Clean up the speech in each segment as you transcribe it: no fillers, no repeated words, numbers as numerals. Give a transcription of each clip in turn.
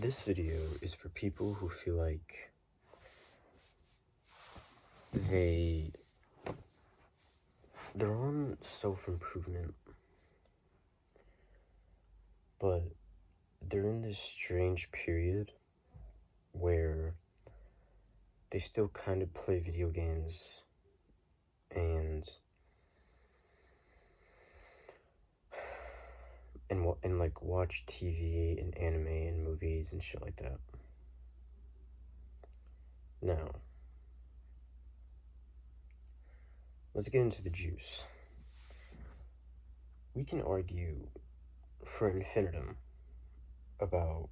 This video is for people who feel like they're on self-improvement, but they're in this strange period where they still kind of play video games and like watch TV and anime and movies and shit like that. Now, let's get into the juice. We can argue for infinitum about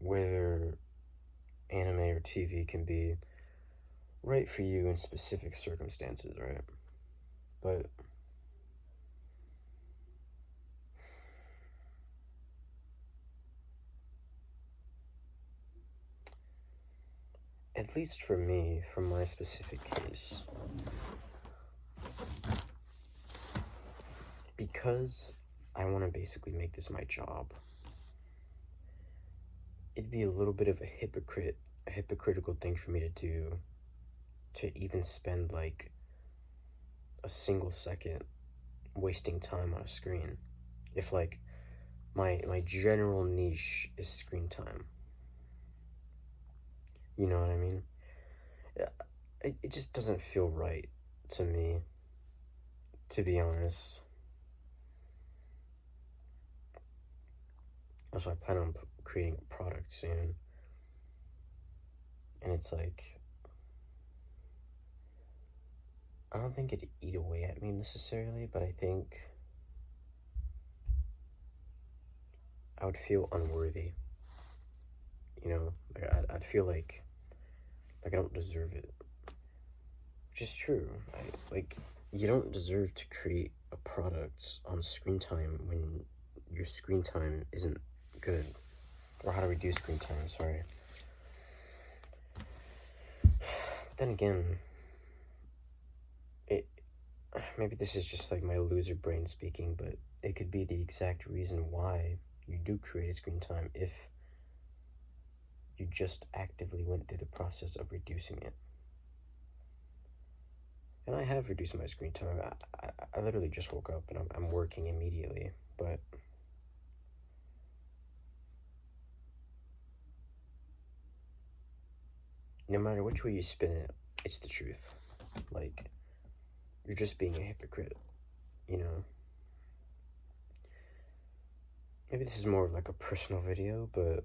whether anime or TV can be right for you in specific circumstances, right? But at least for me, from my specific case, because I want to basically make this my job, it'd be a little bit of a hypocritical thing for me to do, to even spend like a single second wasting time on a screen, if like my general niche is screen time. You know what I mean? It just doesn't feel right to me, to be honest. Also, I plan on creating a product soon, and it's like, I don't think it'd eat away at me necessarily, but I think I would feel unworthy. You know, like I'd feel like I don't deserve it, which is true. You don't deserve to create a product on screen time when your screen time isn't good, or how to reduce screen time. Sorry. Then again, maybe this is just like my loser brain speaking, but it could be the exact reason why you do create a screen time if you just actively went through the process of reducing it. And I have reduced my screen time. I literally just woke up and I'm working immediately, but no matter which way you spin it, it's the truth. Like, you're just being a hypocrite, you know? Maybe this is more of like a personal video, but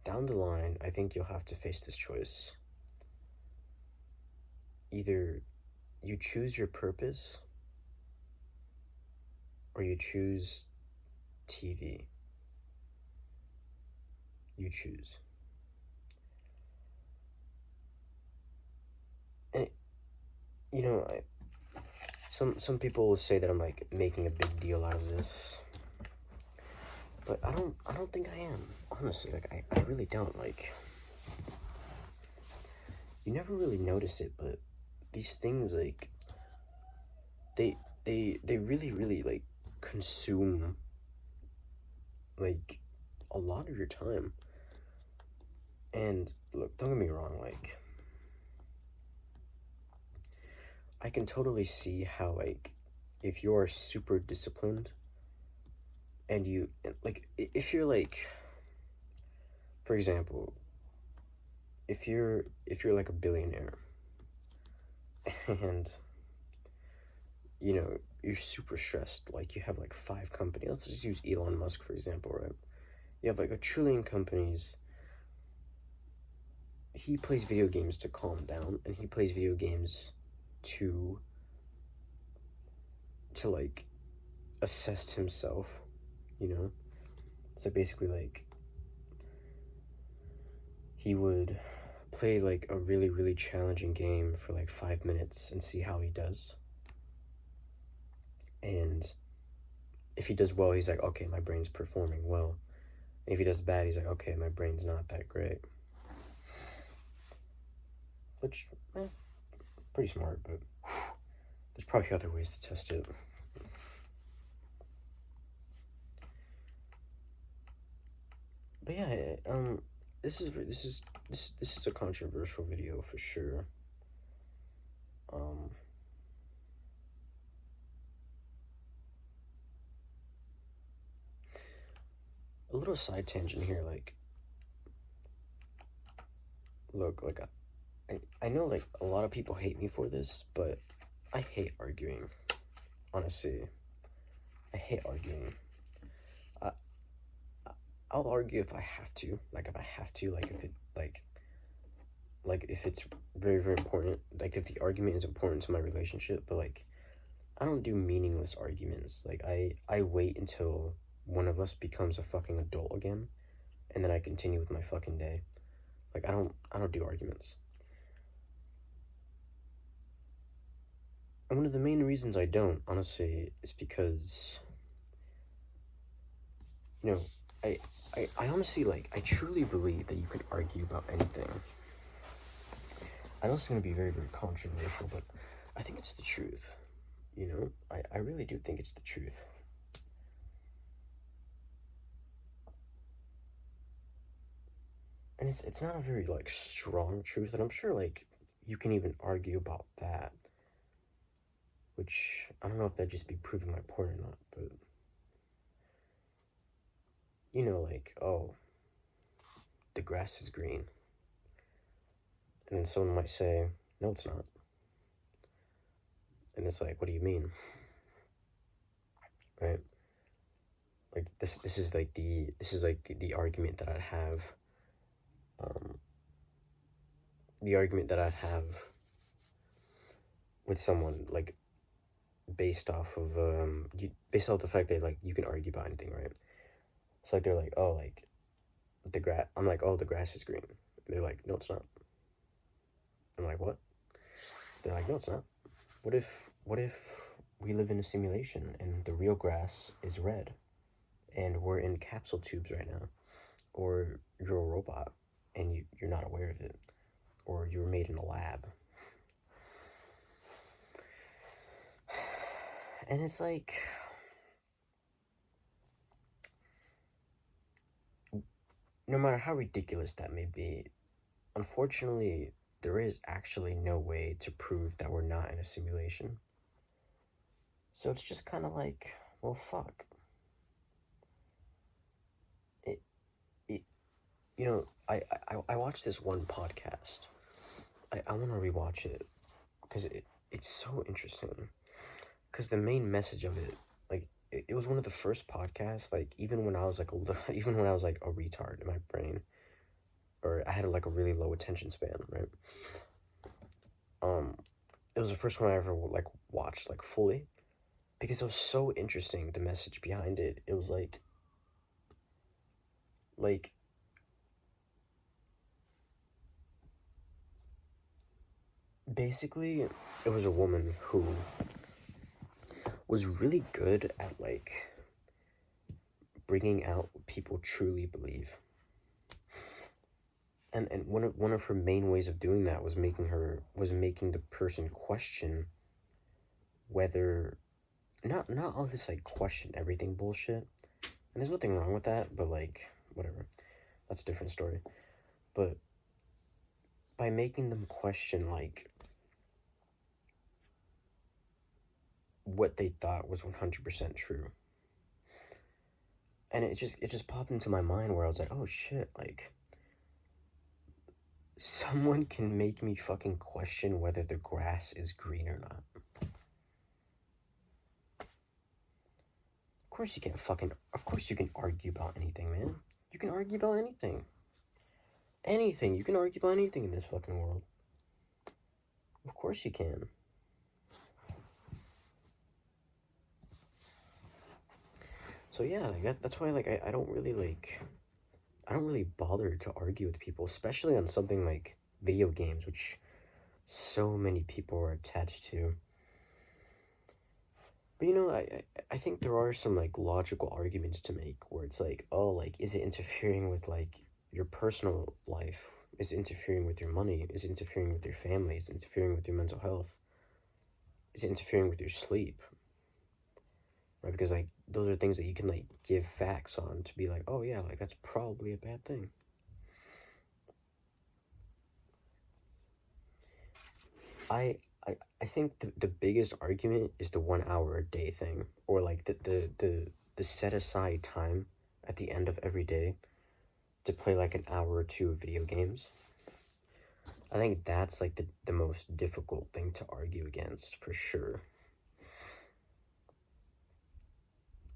down the line, I think you'll have to face this choice. Either you choose your purpose, or you choose TV. You choose. And, you know, some people will say that I'm like making a big deal out of this, but I don't think I am, honestly. Like, I really don't. Like, you never really notice it, but these things, like, they really like consume like a lot of your time. And look, don't get me wrong, like, I can totally see how, like, if you're super disciplined and you, like, if you're like, for example, if you're like a billionaire and, you know, you're super stressed, like you have like 5 companies, let's just use Elon Musk for example, right? You have like 1 trillion companies. He plays video games to calm down, and he plays video games to like assess himself, you know? So basically, like, he would play like a really challenging game for like 5 minutes and see how he does. And if he does well, he's like, okay, my brain's performing well. And if he does bad, he's like, okay, my brain's not that great. Which, pretty smart, but there's probably other ways to test it. But yeah, this is a controversial video for sure. A little side tangent here, like, look, like, I know, like, a lot of people hate me for this, but I hate arguing, honestly. I hate arguing. I'll argue if I have to, like, if it, like, if it's very, very important, like, if the argument is important to my relationship, but, like, I don't do meaningless arguments. Like, I wait until one of us becomes a fucking adult again, and then I continue with my fucking day. Like, I don't do arguments. And one of the main reasons I don't, honestly, is because, you know, I honestly, like, I truly believe that you can argue about anything. I know it's going to be very, very controversial, but I think it's the truth. You know, I really do think it's the truth. And it's not a very, like, strong truth, and I'm sure, like, you can even argue about that. Which, I don't know if that'd just be proving my point or not, but, you know, like, oh, the grass is green. And then someone might say, no, it's not. And it's like, what do you mean? Right? Like, this is like the argument that I'd have, the argument that I'd have with someone, like, based off of the fact that, like, you can argue about anything, right? So, like, they're like, oh, like, I'm like, oh, the grass is green. They're like, no, it's not. I'm like, what? They're like, no, it's not. What if we live in a simulation and the real grass is red and we're in capsule tubes right now? Or you're a robot and you're not aware of it, or you were made in a lab. And it's like, no matter how ridiculous that may be, unfortunately, there is actually no way to prove that we're not in a simulation. So it's just kind of like, well, fuck. You know, I watched this one podcast. I want to rewatch it because it's so interesting. Because the main message of it, like, it was one of the first podcasts, like, even when I was like even when I was like a retard in my brain, or I had like a really low attention span, right? It was the first one I ever like watched like fully, because it was so interesting, the message behind it. It was like basically it was a woman who was really good at, like, bringing out what people truly believe. And one of her main ways of doing that was making the person question whether, not all this, like, question everything bullshit. And there's nothing wrong with that, but, like, whatever. That's a different story. But by making them question, like, what they thought was 100% true. And it just popped into my mind where I was like, oh shit, like, someone can make me fucking question whether the grass is green or not. Of course you can argue about anything, man. You can argue about anything. Anything. You can argue about anything in this fucking world. Of course you can. So yeah, like that's why, like, I don't really bother to argue with people, especially on something like video games, which so many people are attached to. But, you know, I think there are some, like, logical arguments to make where it's like, oh, like, is it interfering with, like, your personal life? It's interfering with your money. It's interfering with your family. It's interfering with your mental health. It's interfering with your sleep, right? Because like those are things that you can like give facts on to be like, oh yeah, like that's probably a bad thing. I think the biggest argument is the 1 hour a day thing, or like the set aside time at the end of every day to play like an hour or two of video games. I think that's like the most difficult thing to argue against for sure.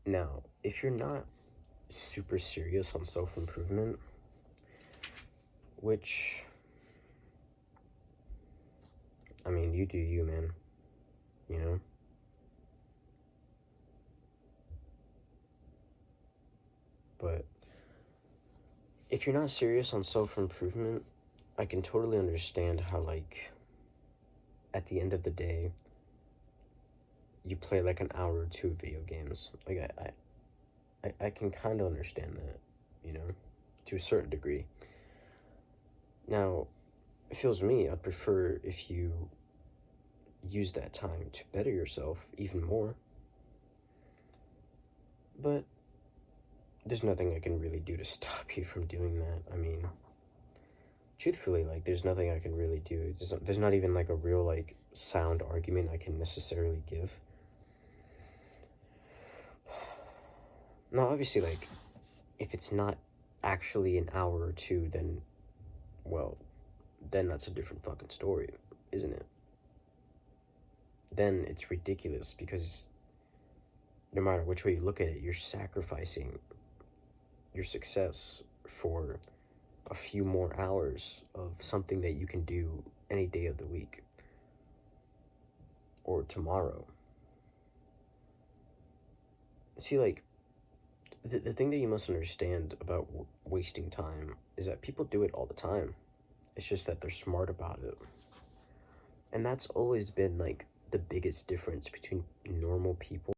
Now, if you're not super serious on self improvement, which, I mean, you do you, man, you know? But if you're not serious on self improvement, I can totally understand how, like, at the end of the day, you play like an hour or two of video games. Like, I can kind of understand that, you know, to a certain degree. Now, it feels me, I'd prefer if you use that time to better yourself even more. But there's nothing I can really do to stop you from doing that. I mean, truthfully, like, there's nothing I can really do. There's not even like a real, like, sound argument I can necessarily give. Now, obviously, like, if it's not actually an hour or two, then, well, then that's a different fucking story, isn't it? Then it's ridiculous because no matter which way you look at it, you're sacrificing your success for a few more hours of something that you can do any day of the week or tomorrow. See, like, the thing that you must understand about wasting time is that people do it all the time. It's just that they're smart about it. And that's always been, like, the biggest difference between normal people